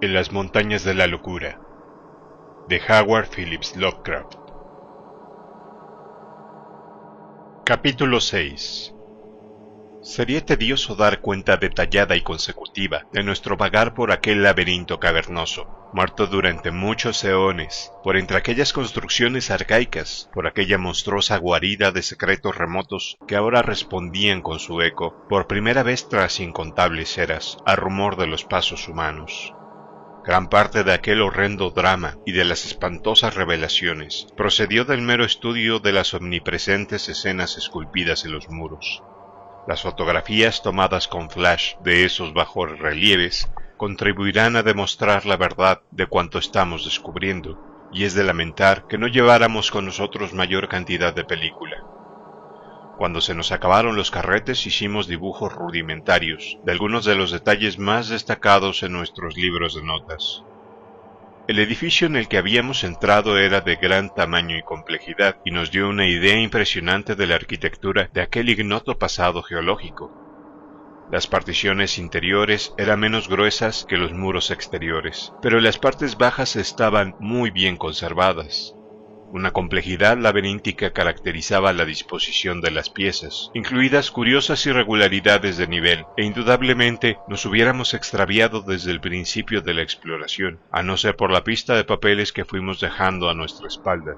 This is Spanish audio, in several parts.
En las montañas de la locura, de Howard Phillips Lovecraft. Capítulo 6. Sería tedioso dar cuenta detallada y consecutiva de nuestro vagar por aquel laberinto cavernoso, muerto durante muchos eones, por entre aquellas construcciones arcaicas, por aquella monstruosa guarida de secretos remotos que ahora respondían con su eco, por primera vez tras incontables eras, al rumor de los pasos humanos. Gran parte de aquel horrendo drama y de las espantosas revelaciones procedió del mero estudio de las omnipresentes escenas esculpidas en los muros. Las fotografías tomadas con flash de esos bajorrelieves contribuirán a demostrar la verdad de cuanto estamos descubriendo, y es de lamentar que no lleváramos con nosotros mayor cantidad de película. Cuando se nos acabaron los carretes hicimos dibujos rudimentarios de algunos de los detalles más destacados en nuestros libros de notas. El edificio en el que habíamos entrado era de gran tamaño y complejidad y nos dio una idea impresionante de la arquitectura de aquel ignoto pasado geológico. Las particiones interiores eran menos gruesas que los muros exteriores, pero las partes bajas estaban muy bien conservadas. Una complejidad laberíntica caracterizaba la disposición de las piezas, incluidas curiosas irregularidades de nivel, e indudablemente nos hubiéramos extraviado desde el principio de la exploración, a no ser por la pista de papeles que fuimos dejando a nuestra espalda.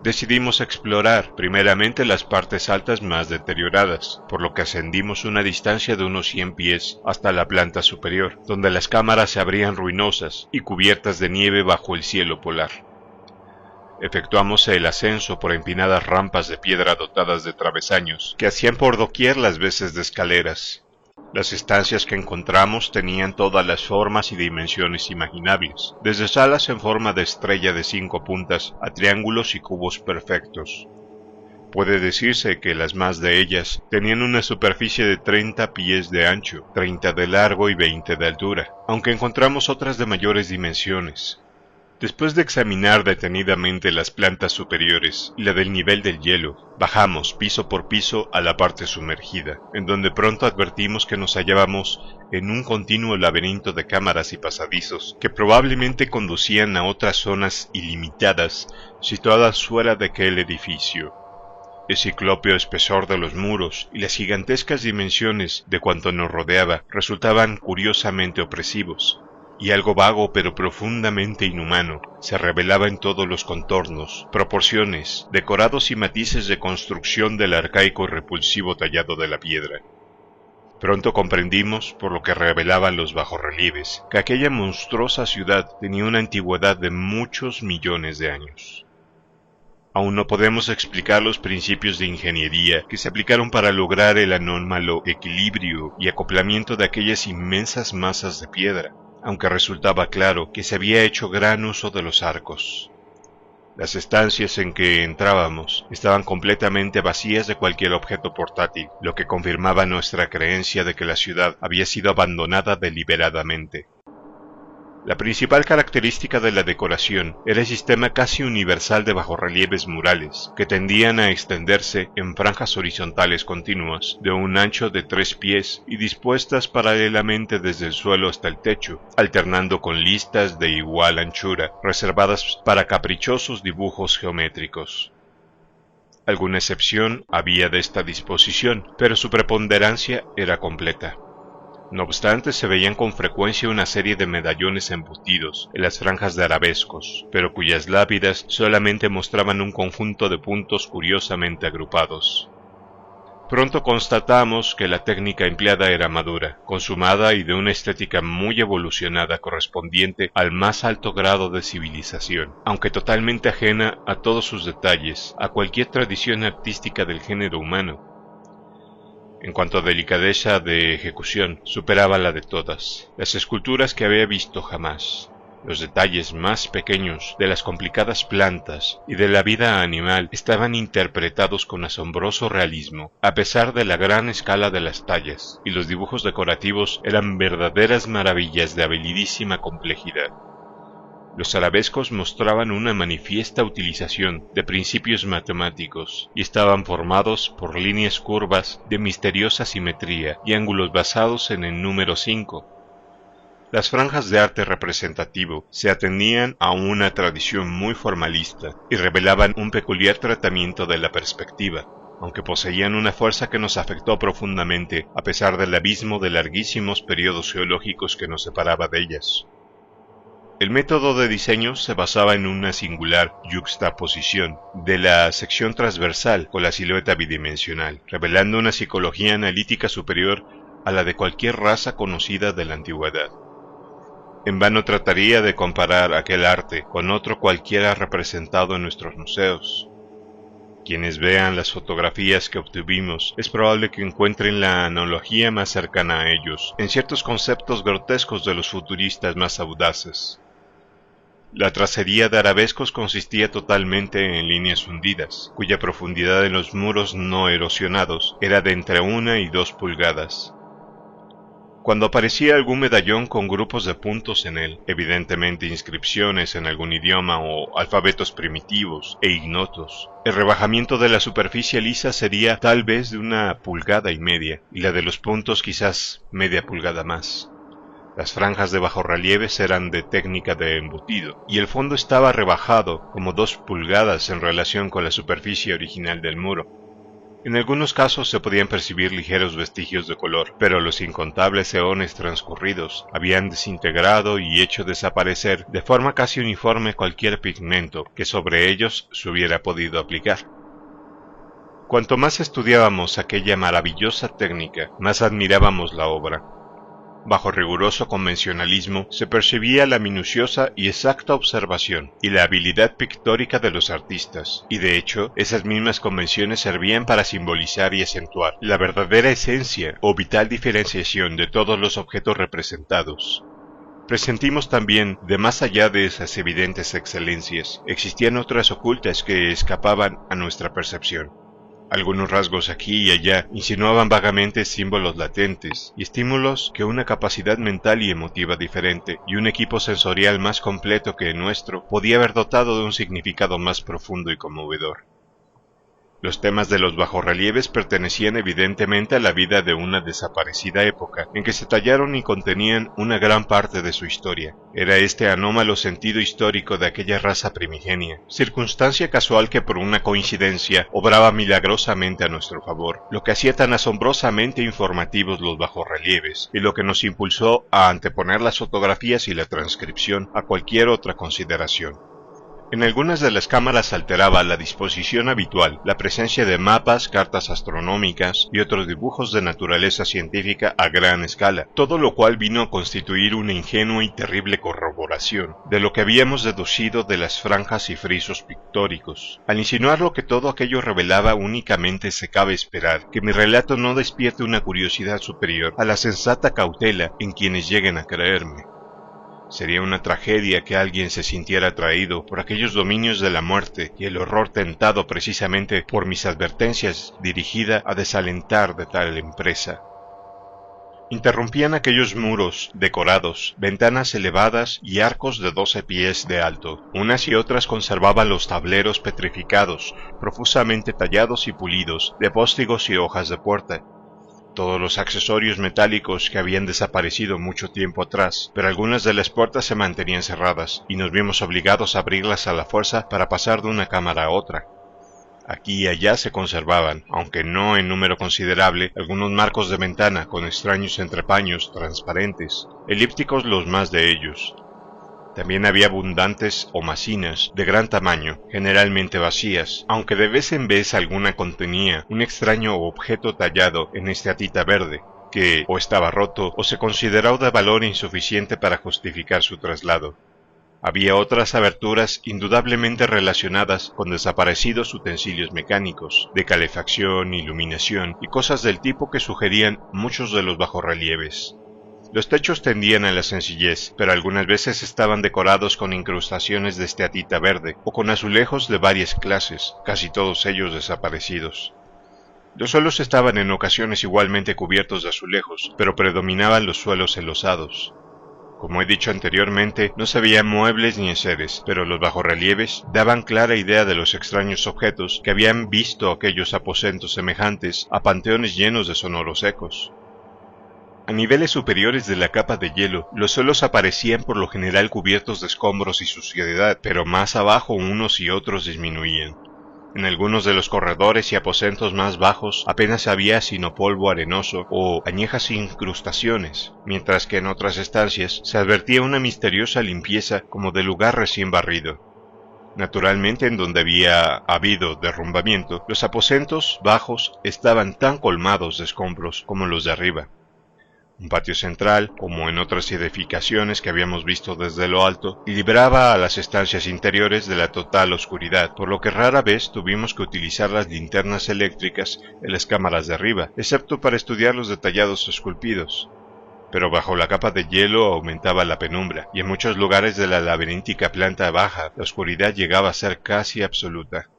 Decidimos explorar primeramente las partes altas más deterioradas, por lo que ascendimos una distancia de unos 100 pies hasta la planta superior, donde las cámaras se abrían ruinosas y cubiertas de nieve bajo el cielo polar. Efectuamos el ascenso por empinadas rampas de piedra dotadas de travesaños, que hacían por doquier las veces de escaleras. Las estancias que encontramos tenían todas las formas y dimensiones imaginables, desde salas en forma de estrella de 5 puntas a triángulos y cubos perfectos. Puede decirse que las más de ellas tenían una superficie de 30 pies de ancho, 30 de largo y 20 de altura, aunque encontramos otras de mayores dimensiones. Después de examinar detenidamente las plantas superiores y la del nivel del hielo, bajamos piso por piso a la parte sumergida, en donde pronto advertimos que nos hallábamos en un continuo laberinto de cámaras y pasadizos que probablemente conducían a otras zonas ilimitadas situadas fuera de aquel edificio. El ciclópeo espesor de los muros y las gigantescas dimensiones de cuanto nos rodeaba resultaban curiosamente opresivos, y algo vago pero profundamente inhumano se revelaba en todos los contornos, proporciones, decorados y matices de construcción del arcaico y repulsivo tallado de la piedra. Pronto comprendimos, por lo que revelaban los bajorrelieves, que aquella monstruosa ciudad tenía una antigüedad de muchos millones de años. Aún no podemos explicar los principios de ingeniería que se aplicaron para lograr el anómalo equilibrio y acoplamiento de aquellas inmensas masas de piedra, aunque resultaba claro que se había hecho gran uso de los arcos. Las estancias en que entrábamos estaban completamente vacías de cualquier objeto portátil, lo que confirmaba nuestra creencia de que la ciudad había sido abandonada deliberadamente. La principal característica de la decoración era el sistema casi universal de bajorrelieves murales, que tendían a extenderse en franjas horizontales continuas, de un ancho de 3 pies y dispuestas paralelamente desde el suelo hasta el techo, alternando con listas de igual anchura, reservadas para caprichosos dibujos geométricos. Alguna excepción había de esta disposición, pero su preponderancia era completa. No obstante, se veían con frecuencia una serie de medallones embutidos en las franjas de arabescos, pero cuyas lápidas solamente mostraban un conjunto de puntos curiosamente agrupados. Pronto constatamos que la técnica empleada era madura, consumada y de una estética muy evolucionada correspondiente al más alto grado de civilización, aunque totalmente ajena a todos sus detalles, a cualquier tradición artística del género humano. En cuanto a delicadeza de ejecución, superaba la de todas las esculturas que había visto jamás. Los detalles más pequeños de las complicadas plantas y de la vida animal estaban interpretados con asombroso realismo, a pesar de la gran escala de las tallas, y los dibujos decorativos eran verdaderas maravillas de habilidísima complejidad. Los arabescos mostraban una manifiesta utilización de principios matemáticos y estaban formados por líneas curvas de misteriosa simetría y ángulos basados en el número 5. Las franjas de arte representativo se atenían a una tradición muy formalista y revelaban un peculiar tratamiento de la perspectiva, aunque poseían una fuerza que nos afectó profundamente a pesar del abismo de larguísimos periodos geológicos que nos separaba de ellas. El método de diseño se basaba en una singular yuxtaposición de la sección transversal con la silueta bidimensional, revelando una psicología analítica superior a la de cualquier raza conocida de la antigüedad. En vano trataría de comparar aquel arte con otro cualquiera representado en nuestros museos. Quienes vean las fotografías que obtuvimos, es probable que encuentren la analogía más cercana a ellos, en ciertos conceptos grotescos de los futuristas más audaces. La tracería de arabescos consistía totalmente en líneas hundidas, cuya profundidad en los muros no erosionados era de entre 1 y 2 pulgadas. Cuando aparecía algún medallón con grupos de puntos en él, evidentemente inscripciones en algún idioma o alfabetos primitivos e ignotos, el rebajamiento de la superficie lisa sería tal vez de 1,5 pulgadas, y la de los puntos quizás media pulgada más. Las franjas de bajorrelieves eran de técnica de embutido, y el fondo estaba rebajado como 2 pulgadas en relación con la superficie original del muro. En algunos casos se podían percibir ligeros vestigios de color, pero los incontables eones transcurridos habían desintegrado y hecho desaparecer de forma casi uniforme cualquier pigmento que sobre ellos se hubiera podido aplicar. Cuanto más estudiábamos aquella maravillosa técnica, más admirábamos la obra. Bajo riguroso convencionalismo se percibía la minuciosa y exacta observación y la habilidad pictórica de los artistas, y de hecho esas mismas convenciones servían para simbolizar y acentuar la verdadera esencia o vital diferenciación de todos los objetos representados. Presentimos también, de más allá de esas evidentes excelencias, existían otras ocultas que escapaban a nuestra percepción. Algunos rasgos aquí y allá insinuaban vagamente símbolos latentes y estímulos que una capacidad mental y emotiva diferente y un equipo sensorial más completo que el nuestro podía haber dotado de un significado más profundo y conmovedor. Los temas de los bajorrelieves pertenecían evidentemente a la vida de una desaparecida época, en que se tallaron y contenían una gran parte de su historia. Era este anómalo sentido histórico de aquella raza primigenia, circunstancia casual que por una coincidencia obraba milagrosamente a nuestro favor, lo que hacía tan asombrosamente informativos los bajorrelieves, y lo que nos impulsó a anteponer las fotografías y la transcripción a cualquier otra consideración. En algunas de las cámaras alteraba la disposición habitual la presencia de mapas, cartas astronómicas y otros dibujos de naturaleza científica a gran escala, todo lo cual vino a constituir una ingenua y terrible corroboración de lo que habíamos deducido de las franjas y frisos pictóricos. Al insinuar que todo aquello revelaba únicamente se cabe esperar que mi relato no despierte una curiosidad superior a la sensata cautela en quienes lleguen a creerme. Sería una tragedia que alguien se sintiera atraído por aquellos dominios de la muerte y el horror tentado precisamente por mis advertencias dirigida a desalentar de tal empresa. Interrumpían aquellos muros decorados, ventanas elevadas y arcos de 12 pies de alto. Unas y otras conservaban los tableros petrificados, profusamente tallados y pulidos, de póstigos y hojas de puerta. Todos los accesorios metálicos que habían desaparecido mucho tiempo atrás, pero algunas de las puertas se mantenían cerradas, y nos vimos obligados a abrirlas a la fuerza para pasar de una cámara a otra. Aquí y allá se conservaban, aunque no en número considerable, algunos marcos de ventana con extraños entrepaños transparentes, elípticos los más de ellos. También había abundantes homasinas de gran tamaño, generalmente vacías, aunque de vez en vez alguna contenía un extraño objeto tallado en esteatita verde, que o estaba roto o se consideró de valor insuficiente para justificar su traslado. Había otras aberturas indudablemente relacionadas con desaparecidos utensilios mecánicos, de calefacción, iluminación y cosas del tipo que sugerían muchos de los bajorrelieves. Los techos tendían a la sencillez, pero algunas veces estaban decorados con incrustaciones de esteatita verde o con azulejos de varias clases, casi todos ellos desaparecidos. Los suelos estaban en ocasiones igualmente cubiertos de azulejos, pero predominaban los suelos enlosados. Como he dicho anteriormente, no se veían muebles ni enseres, pero los bajorrelieves daban clara idea de los extraños objetos que habían visto aquellos aposentos semejantes a panteones llenos de sonoros ecos. A niveles superiores de la capa de hielo, los suelos aparecían por lo general cubiertos de escombros y suciedad, pero más abajo unos y otros disminuían. En algunos de los corredores y aposentos más bajos apenas había sino polvo arenoso o añejas incrustaciones, mientras que en otras estancias se advertía una misteriosa limpieza como de lugar recién barrido. Naturalmente, en donde había habido derrumbamiento, los aposentos bajos estaban tan colmados de escombros como los de arriba. Un patio central, como en otras edificaciones que habíamos visto desde lo alto, libraba a las estancias interiores de la total oscuridad, por lo que rara vez tuvimos que utilizar las linternas eléctricas en las cámaras de arriba, excepto para estudiar los detallados esculpidos. Pero bajo la capa de hielo aumentaba la penumbra, y en muchos lugares de la laberíntica planta baja la oscuridad llegaba a ser casi absoluta.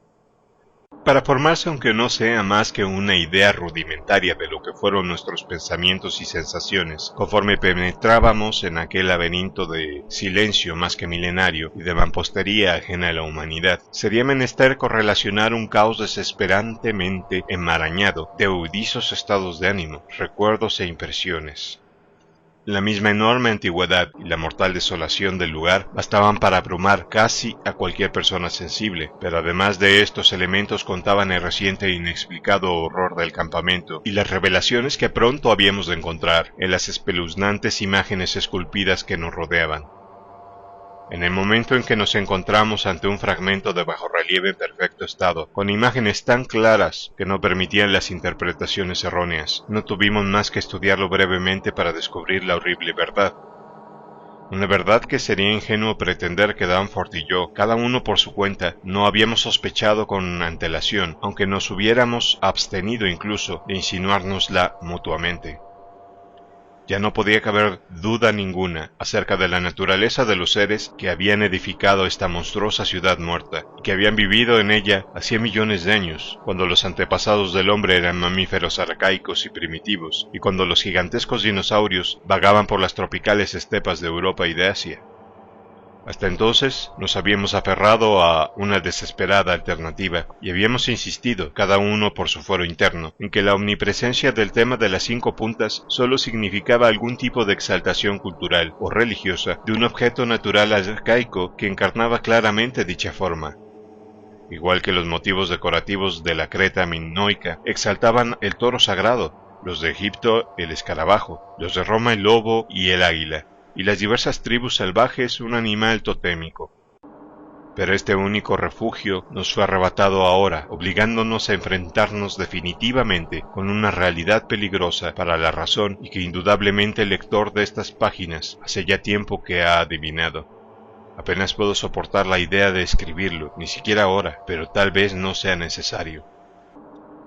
Para formarse, aunque no sea más que una idea rudimentaria de lo que fueron nuestros pensamientos y sensaciones, conforme penetrábamos en aquel laberinto de silencio más que milenario y de mampostería ajena a la humanidad, sería menester correlacionar un caos desesperantemente enmarañado de hudizos estados de ánimo, recuerdos e impresiones. La misma enorme antigüedad y la mortal desolación del lugar bastaban para abrumar casi a cualquier persona sensible, pero además de estos elementos contaban el reciente e inexplicado horror del campamento y las revelaciones que pronto habíamos de encontrar en las espeluznantes imágenes esculpidas que nos rodeaban. En el momento en que nos encontramos ante un fragmento de bajorrelieve en perfecto estado, con imágenes tan claras que no permitían las interpretaciones erróneas, no tuvimos más que estudiarlo brevemente para descubrir la horrible verdad. Una verdad que sería ingenuo pretender que Danforth y yo, cada uno por su cuenta, no habíamos sospechado con antelación, aunque nos hubiéramos abstenido incluso de insinuárnosla mutuamente. Ya no podía caber duda ninguna acerca de la naturaleza de los seres que habían edificado esta monstruosa ciudad muerta, y que habían vivido en ella hacía millones de años, cuando los antepasados del hombre eran mamíferos arcaicos y primitivos, y cuando los gigantescos dinosaurios vagaban por las tropicales estepas de Europa y de Asia. Hasta entonces nos habíamos aferrado a una desesperada alternativa y habíamos insistido, cada uno por su fuero interno, en que la omnipresencia del tema de las 5 puntas solo significaba algún tipo de exaltación cultural o religiosa de un objeto natural arcaico que encarnaba claramente dicha forma. Igual que los motivos decorativos de la Creta minoica exaltaban el toro sagrado, los de Egipto el escarabajo, los de Roma el lobo y el águila, y las diversas tribus salvajes un animal totémico. Pero este único refugio nos fue arrebatado ahora, obligándonos a enfrentarnos definitivamente con una realidad peligrosa para la razón y que indudablemente el lector de estas páginas hace ya tiempo que ha adivinado. Apenas puedo soportar la idea de escribirlo, ni siquiera ahora, pero tal vez no sea necesario.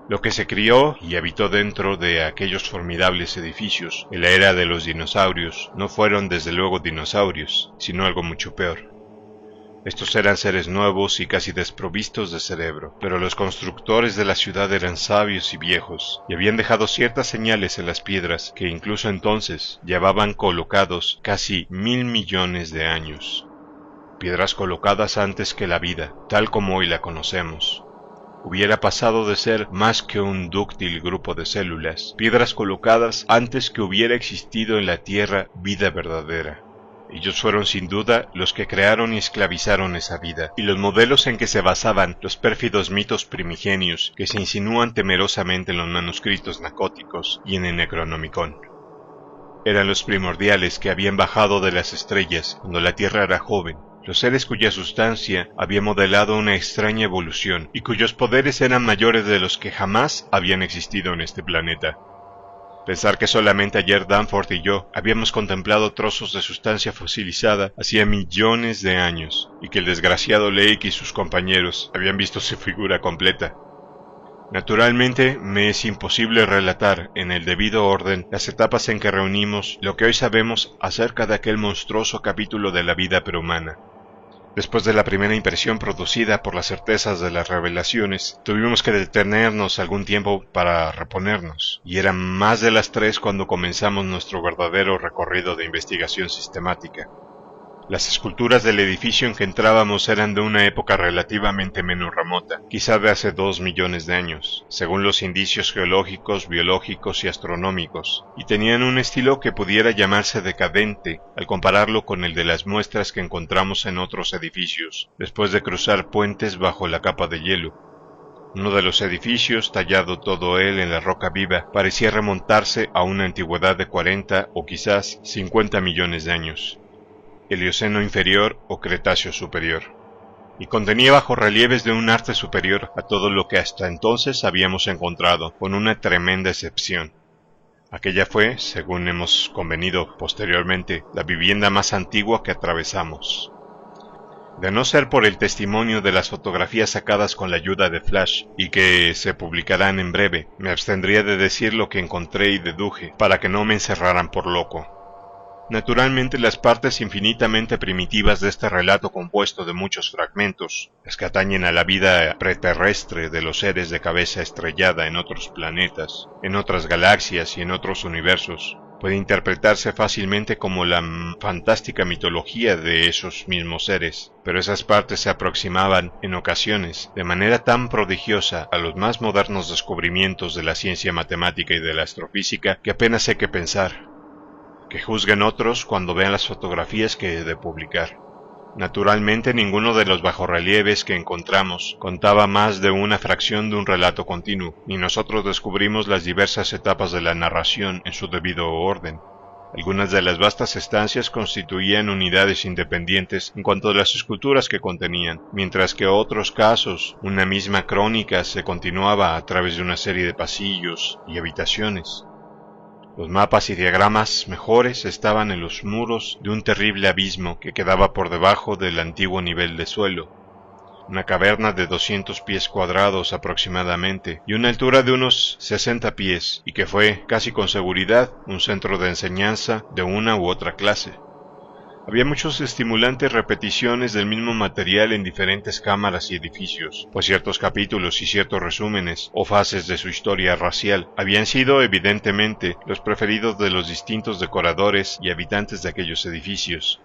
Lo que se crió y habitó dentro de aquellos formidables edificios en la era de los dinosaurios no fueron desde luego dinosaurios, sino algo mucho peor. Estos eran seres nuevos y casi desprovistos de cerebro, pero los constructores de la ciudad eran sabios y viejos, y habían dejado ciertas señales en las piedras que incluso entonces llevaban colocados casi 1.000 millones de años. Piedras colocadas antes que la vida, tal como hoy la conocemos. Hubiera pasado de ser más que un dúctil grupo de células, piedras colocadas antes que hubiera existido en la Tierra vida verdadera. Ellos fueron sin duda los que crearon y esclavizaron esa vida, y los modelos en que se basaban los pérfidos mitos primigenios que se insinúan temerosamente en los manuscritos nacóticos y en el Necronomicon. Eran los primordiales que habían bajado de las estrellas cuando la Tierra era joven, los seres cuya sustancia había modelado una extraña evolución y cuyos poderes eran mayores de los que jamás habían existido en este planeta. Pensar que solamente ayer Danforth y yo habíamos contemplado trozos de sustancia fosilizada hacía millones de años, y que el desgraciado Lake y sus compañeros habían visto su figura completa. Naturalmente, me es imposible relatar en el debido orden las etapas en que reunimos lo que hoy sabemos acerca de aquel monstruoso capítulo de la vida prehumana. Después de la primera impresión producida por las certezas de las revelaciones, tuvimos que detenernos algún tiempo para reponernos, y eran más de las 3 cuando comenzamos nuestro verdadero recorrido de investigación sistemática. Las esculturas del edificio en que entrábamos eran de una época relativamente menos remota, quizá de hace 2 millones de años, según los indicios geológicos, biológicos y astronómicos, y tenían un estilo que pudiera llamarse decadente al compararlo con el de las muestras que encontramos en otros edificios, después de cruzar puentes bajo la capa de hielo. Uno de los edificios, tallado todo él en la roca viva, parecía remontarse a una antigüedad de 40 o quizás 50 millones de años. Eoceno inferior o Cretáceo superior, y contenía bajorrelieves de un arte superior a todo lo que hasta entonces habíamos encontrado, con una tremenda excepción. Aquella fue, según hemos convenido posteriormente, la vivienda más antigua que atravesamos. De no ser por el testimonio de las fotografías sacadas con la ayuda de Flash y que se publicarán en breve, me abstendría de decir lo que encontré y deduje, para que no me encerraran por loco. Naturalmente, las partes infinitamente primitivas de este relato compuesto de muchos fragmentos, las que atañen a la vida preterrestre de los seres de cabeza estrellada en otros planetas, en otras galaxias y en otros universos, puede interpretarse fácilmente como la fantástica mitología de esos mismos seres, pero esas partes se aproximaban, en ocasiones, de manera tan prodigiosa a los más modernos descubrimientos de la ciencia matemática y de la astrofísica que apenas sé qué pensar. Que juzguen otros cuando vean las fotografías que he de publicar. Naturalmente, ninguno de los bajorrelieves que encontramos contaba más de una fracción de un relato continuo, ni nosotros descubrimos las diversas etapas de la narración en su debido orden. Algunas de las vastas estancias constituían unidades independientes en cuanto a las esculturas que contenían, mientras que en otros casos una misma crónica se continuaba a través de una serie de pasillos y habitaciones. Los mapas y diagramas mejores estaban en los muros de un terrible abismo que quedaba por debajo del antiguo nivel de suelo, una caverna de 200 pies cuadrados aproximadamente y una altura de unos 60 pies, y que fue, casi con seguridad, un centro de enseñanza de una u otra clase. Había muchos estimulantes repeticiones del mismo material en diferentes cámaras y edificios, pues ciertos capítulos y ciertos resúmenes o fases de su historia racial habían sido evidentemente los preferidos de los distintos decoradores y habitantes de aquellos edificios.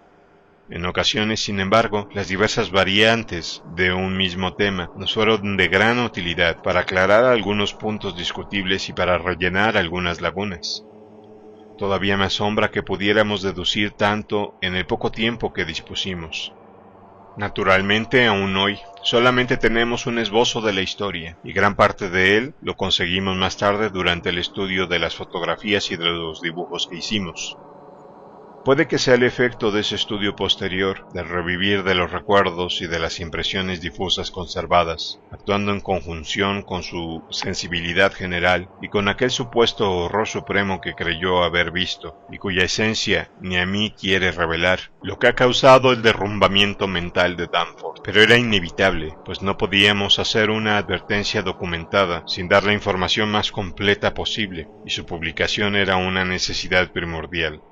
En ocasiones, sin embargo, las diversas variantes de un mismo tema nos fueron de gran utilidad para aclarar algunos puntos discutibles y para rellenar algunas lagunas. Todavía me asombra que pudiéramos deducir tanto en el poco tiempo que dispusimos. Naturalmente, aún hoy, solamente tenemos un esbozo de la historia, y gran parte de él lo conseguimos más tarde durante el estudio de las fotografías y de los dibujos que hicimos. Puede que sea el efecto de ese estudio posterior, del revivir de los recuerdos y de las impresiones difusas conservadas, actuando en conjunción con su sensibilidad general y con aquel supuesto horror supremo que creyó haber visto, y cuya esencia ni a mí quiere revelar, lo que ha causado el derrumbamiento mental de Danforth. Pero era inevitable, pues no podíamos hacer una advertencia documentada sin dar la información más completa posible, y su publicación era una necesidad primordial.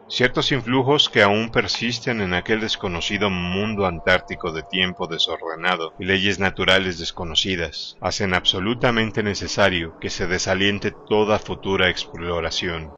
Ciertos influjos que aún persisten en aquel desconocido mundo antártico de tiempo desordenado y leyes naturales desconocidas hacen absolutamente necesario que se desaliente toda futura exploración.